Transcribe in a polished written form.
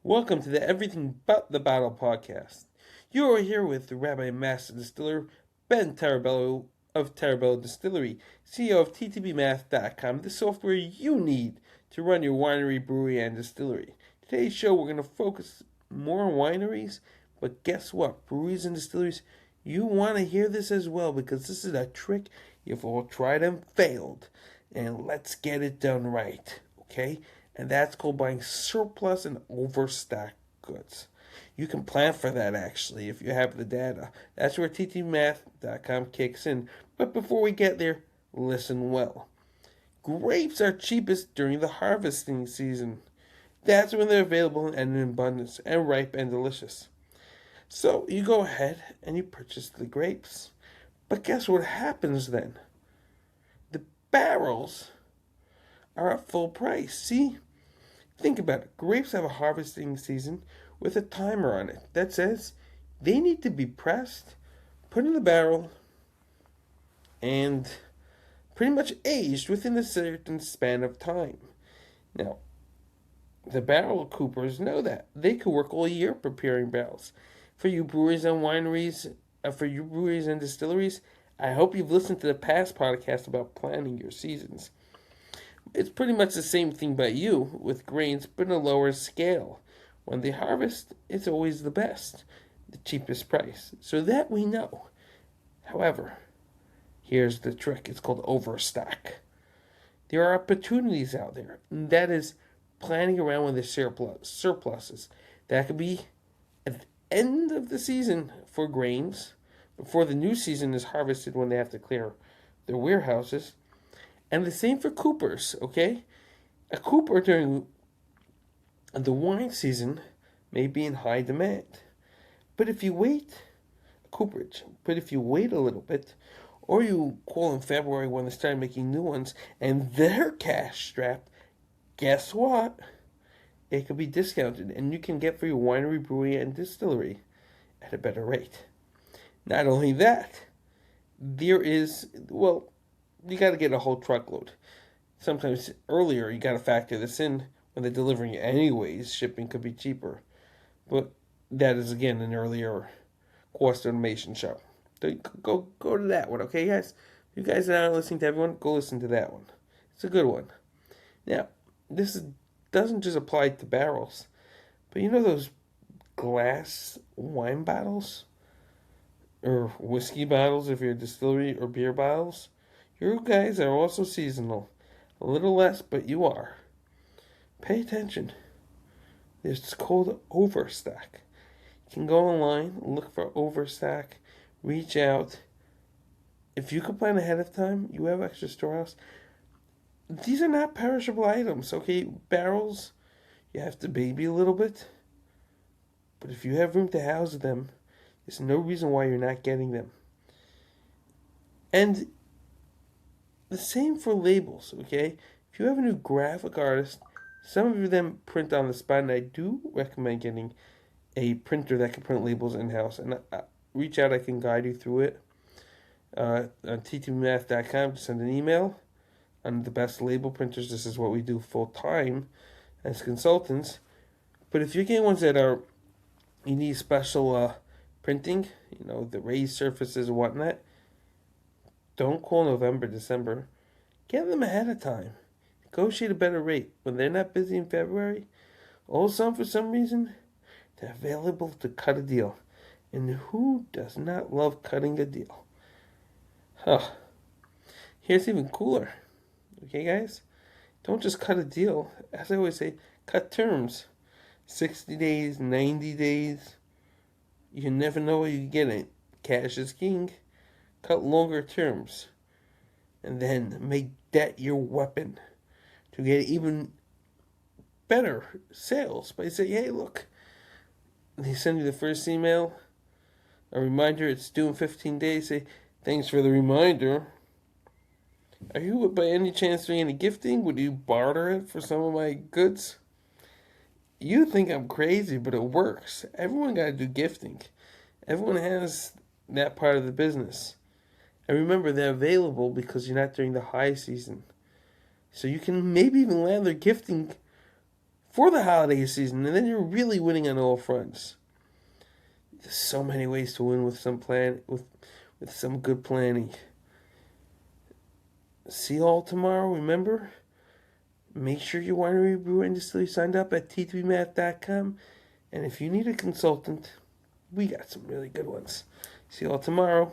Welcome to the Everything But the Bottle podcast. You are here with the Rabbi Master Distiller Ben Tarabello of Tarabello Distillery, CEO of TTBmath.com, the software you need to run your winery, brewery, and distillery. Today's show, we're going to focus more on wineries, but guess what? Breweries and distilleries, you want to hear this as well because this is a trick you've all tried and failed. And let's get it done right, okay? And that's called buying surplus and overstock goods. You can plan for that actually if you have the data. That's where ttmath.com kicks in. But before we get there, listen well. Grapes are cheapest during the harvesting season. That's when they're available and in abundance and ripe and delicious. So you go ahead and you purchase the grapes. But guess what happens then? The barrels are at full price. See? Think about it. Grapes have a harvesting season with a timer on it that says they need to be pressed, put in the barrel, and pretty much aged within a certain span of time. Now, the barrel coopers know that. They could work all year preparing barrels. For you breweries and wineries, for you breweries and distilleries, I hope you've listened to the past podcast about planning your seasons. It's pretty much the same thing by you with grains, but on a lower scale. When they harvest, it's always the best, the cheapest price. So that we know. However, here's the trick. It's called overstock. There are opportunities out there. And that is planning around with the surpluses. That could be at the end of the season for grains, before the new season is harvested when they have to clear their warehouses. And the same for coopers, okay? A cooper during the wine season may be in high demand. But if you wait, cooperage, but if you wait a little bit, or you call in February when they start making new ones, and they're cash strapped, guess what? It could be discounted, and you can get for your winery, brewery, and distillery at a better rate. Not only that, there is, well, you got to get a whole truckload. Sometimes earlier, you got to factor this in when they're delivering anyways. Shipping could be cheaper. But that is, again, an earlier cost automation show. So go to that one, okay, guys? If you guys are not listening to everyone, go listen to that one. It's a good one. Now, doesn't just apply to barrels. But you know those glass wine bottles? Or whiskey bottles if you're a distillery, or beer bottles? You guys are also seasonal. A little less, but you are. Pay attention. It's called overstock. You can go online, look for overstock, reach out. If you can plan ahead of time, you have extra storehouse. These are not perishable items, okay? Barrels, you have to baby a little bit. But if you have room to house them, there's no reason why you're not getting them. And the same for labels, okay? If you have a new graphic artist, some of them print on the spot, and I do recommend getting a printer that can print labels in-house. And reach out, I can guide you through it. On ttmath.com, just send an email on the best label printers. This is what we do full-time as consultants. But if you're getting ones that you need special printing, the raised surfaces and whatnot, don't call November, December. Get them ahead of time. Negotiate a better rate. When they're not busy in February, all of a sudden, for some reason, they're available to cut a deal. And who does not love cutting a deal? Huh. Here's even cooler. Okay, guys? Don't just cut a deal. As I always say, cut terms. 60 days, 90 days. You never know what you get it. Cash is king. Cut longer terms, and then make that your weapon to get even better sales by saying, hey, look, they send you the first email, a reminder it's due in 15 days, say, thanks for the reminder. Are you by any chance doing any gifting? Would you barter it for some of my goods? You think I'm crazy, but it works. Everyone got to do gifting. Everyone has that part of the business. And remember, they're available because you're not during the high season. So you can maybe even land their gifting for the holiday season, and then you're really winning on all fronts. There's so many ways to win with some some good planning. See you all tomorrow. Remember, make sure your winery, brewery, and distillery signed up at t2bmath.com. And if you need a consultant, we got some really good ones. See you all tomorrow.